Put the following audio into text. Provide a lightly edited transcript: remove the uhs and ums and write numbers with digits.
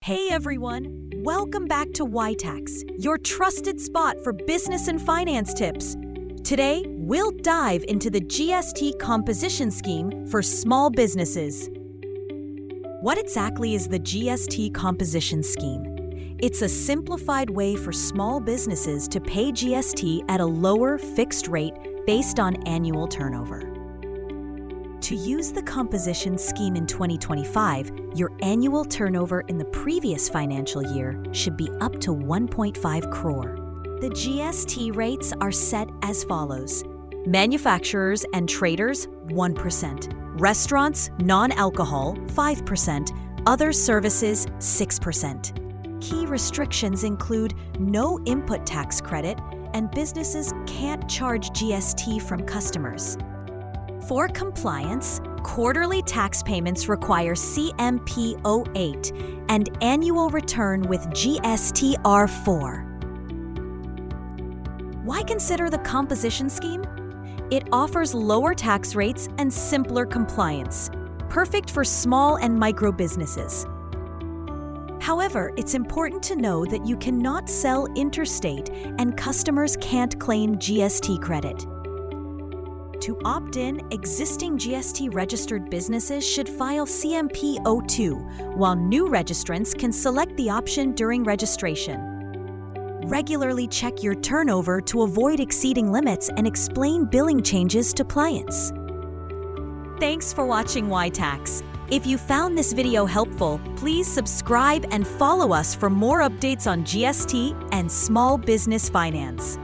Hey everyone! Welcome back to Whytax, your trusted spot for business and finance tips. Today, we'll dive into the GST Composition Scheme for small businesses. What exactly is the GST Composition Scheme? It's a simplified way for small businesses to pay GST at a lower fixed rate based on annual turnover. To use the composition scheme in 2025, your annual turnover in the previous financial year should be up to 1.5 crore. The GST rates are set as follows. Manufacturers and traders, 1%. Restaurants, non-alcohol, 5%. Other services, 6%. Key restrictions include no input tax credit, and businesses can't charge GST from customers. For compliance, quarterly tax payments require CMP 08 and annual return with GSTR 4. Why consider the composition scheme? It offers lower tax rates and simpler compliance, perfect for small and micro businesses. However, it's important to know that you cannot sell interstate and customers can't claim GST credit. To opt in, existing GST-registered businesses should file CMP 02, while new registrants can select the option during registration. Regularly check your turnover to avoid exceeding limits and explain billing changes to clients. Thanks for watching Whytax. If you found this video helpful, please subscribe and follow us for more updates on GST and small business finance.